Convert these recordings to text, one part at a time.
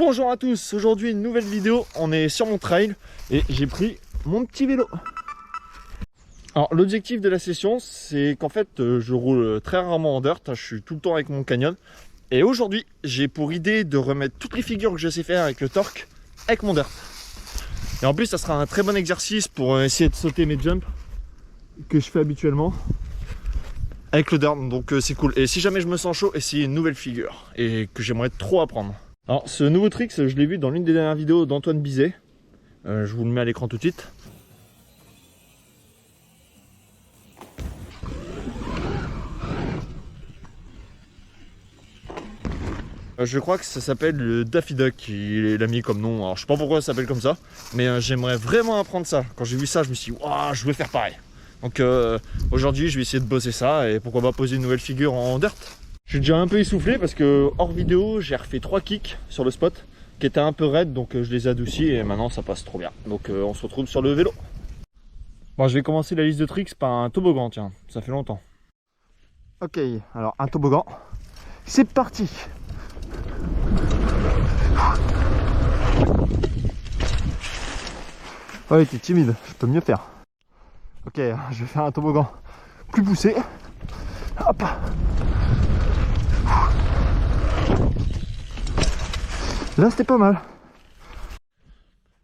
Bonjour à tous, aujourd'hui une nouvelle vidéo, on est sur mon trail et j'ai pris mon petit vélo. Alors l'objectif de la session c'est qu'en fait je roule très rarement en dirt, je suis tout le temps avec mon canyon. Et aujourd'hui j'ai pour idée de remettre toutes les figures que je sais faire avec le torque avec mon dirt. Et en plus ça sera un très bon exercice pour essayer de sauter mes jumps que je fais habituellement avec le dirt, donc c'est cool. Et si jamais je me sens chaud, essayer une nouvelle figure et que j'aimerais trop apprendre. Alors ce nouveau trick, je l'ai vu dans l'une des dernières vidéos d'Antoine Bizet. Je vous le mets à l'écran tout de suite. Je crois que ça s'appelle le Daffy Duck, il l'a mis comme nom. Alors je sais pas pourquoi ça s'appelle comme ça, mais j'aimerais vraiment apprendre ça. Quand j'ai vu ça, je me suis dit, waouh, je veux faire pareil. Donc aujourd'hui, je vais essayer de bosser ça et pourquoi pas poser une nouvelle figure en dirt. Je suis déjà un peu essoufflé parce que hors vidéo, j'ai refait 3 kicks sur le spot qui étaient un peu raides, donc je les ai adoucis et maintenant ça passe trop bien. Donc on se retrouve sur le vélo. Bon, je vais commencer la liste de tricks par un toboggan, tiens, ça fait longtemps. Ok, alors un toboggan, c'est parti. Ouais, t'es timide, je peux mieux faire. Ok, je vais faire un toboggan plus poussé. Hop. Là, c'était pas mal.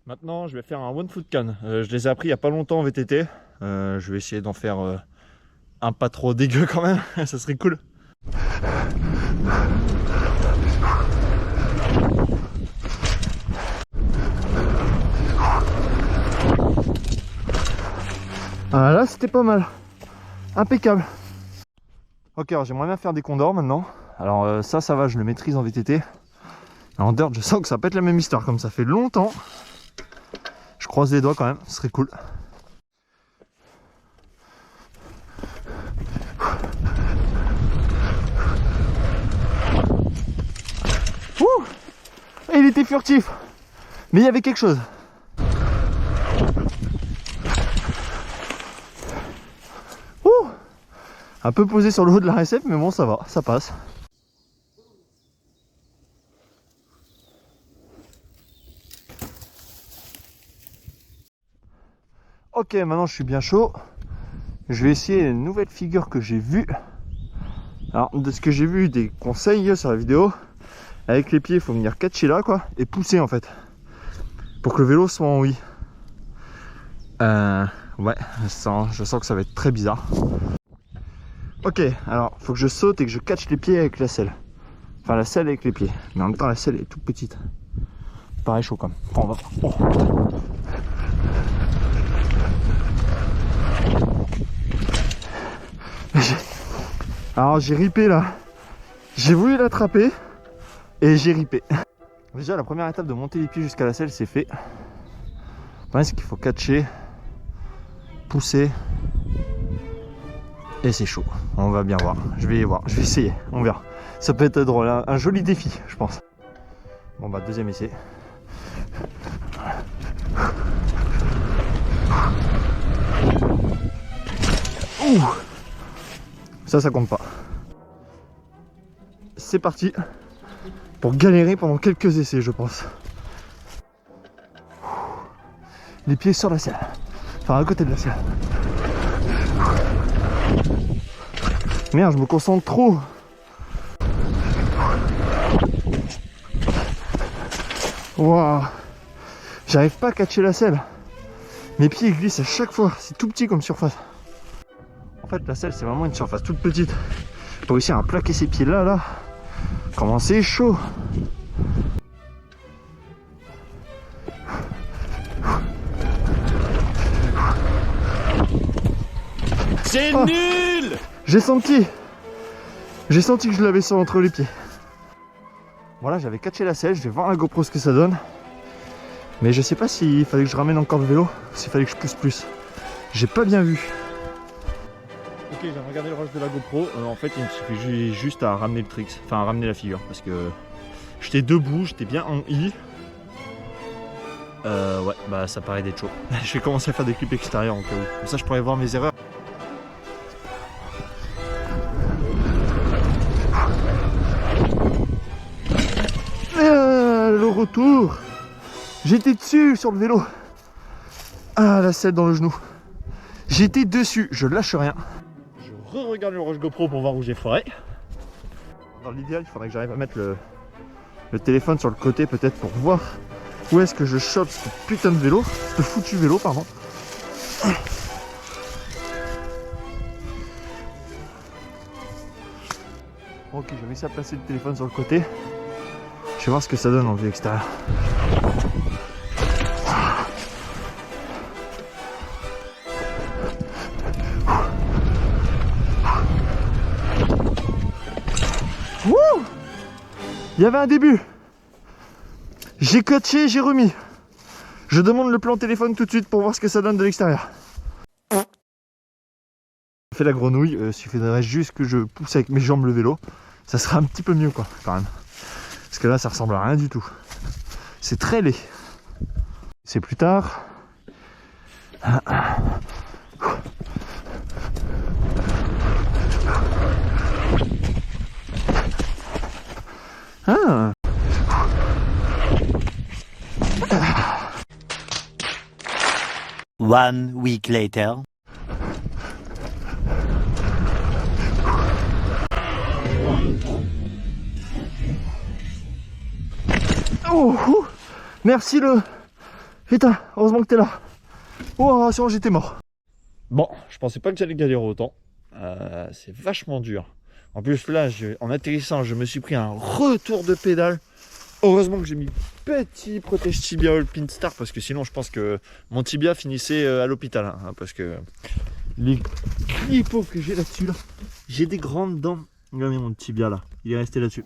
Maintenant, je vais faire un one foot can. Je les ai appris il y a pas longtemps en VTT. Je vais essayer d'en faire un pas trop dégueu quand même. Ça serait cool. Ah, là c'était pas mal, impeccable. Ok, alors j'aimerais bien faire des condors maintenant. Alors ça va, je le maîtrise en VTT. En dirt, je sens que ça va pas être la même histoire, comme ça fait longtemps. Je croise les doigts quand même, ce serait cool. Ouh, il était furtif, mais il y avait quelque chose. Un peu posé sur le haut de la récepte, mais bon, ça va, ça passe. Ok, maintenant je suis bien chaud. Je vais essayer une nouvelle figure que j'ai vue. Alors, de ce que j'ai vu, des conseils sur la vidéo, avec les pieds, il faut venir catcher là, quoi, et pousser en fait, pour que le vélo soit en oui. Ouais, je sens que ça va être très bizarre. Ok, alors faut que je saute et que je catche les pieds avec la selle. Enfin la selle avec les pieds. Mais en même temps la selle est toute petite. Pareil chaud quand même. Enfin, on va voir. Oh. Alors j'ai ripé là. J'ai voulu l'attraper et j'ai ripé. Déjà la première étape de monter les pieds jusqu'à la selle c'est fait. Le problème c'est qu'il faut catcher, pousser. Et c'est chaud, on va bien voir, je vais essayer, on verra. Ça peut être drôle, un joli défi je pense. Bon bah deuxième essai. Ouh, ça compte pas. C'est parti pour galérer pendant quelques essais je pense. Les pieds sur la selle, enfin à côté de la selle. Merde, je me concentre trop. Waouh, j'arrive pas à catcher la selle. Mes pieds glissent à chaque fois, c'est tout petit comme surface. En fait, la selle c'est vraiment une surface toute petite. Pour réussir à plaquer ses pieds là, comment c'est chaud. C'est nul. J'ai senti que je l'avais sur entre les pieds. Voilà, j'avais catché la selle, je vais voir la GoPro ce que ça donne. Mais je sais pas s'il fallait que je ramène encore le vélo ou s'il fallait que je pousse plus. J'ai pas bien vu. Ok, j'ai regardé le rush de la GoPro. En fait, il me suffit juste à ramener le tricks, enfin à ramener la figure. Parce que j'étais debout, j'étais bien en I. Ouais, bah ça paraît d'être chaud. Je vais commencer à faire des clips extérieurs en cas où. Comme ça, je pourrais voir mes erreurs. retour. J'étais dessus sur le vélo. Ah, la selle dans le genou. J'étais dessus, je lâche rien. Je re-regarde le Roche GoPro pour voir où j'ai foiré. Dans l'idéal, il faudrait que j'arrive à mettre le téléphone sur le côté peut-être pour voir où est-ce que je chope ce putain de vélo, ce foutu vélo, pardon. Ok, j'ai réussi à placer le téléphone sur le côté. Je vais voir ce que ça donne en vue extérieure. Wouh! Il y avait un début. J'ai coaché, j'ai remis. Je demande le plan téléphone tout de suite pour voir ce que ça donne de l'extérieur. Je fais la grenouille, il suffirait juste que je pousse avec mes jambes le vélo. Ça sera un petit peu mieux quoi, quand même. Parce que là, ça ressemble à rien du tout. C'est très laid. C'est plus tard. Ah. One week later. Oh, merci le... Putain, heureusement que t'es là. Oh, sinon j'étais mort. Bon, je pensais pas que j'allais galérer autant. C'est vachement dur. En plus là, en atterrissant, je me suis pris un retour de pédale. Heureusement que j'ai mis petit protège tibia Alpine Star parce que sinon je pense que mon tibia finissait à l'hôpital. Hein, parce que les clipos que j'ai là-dessus, là, j'ai des grandes dents. Regardez mon tibia là, il est resté là-dessus.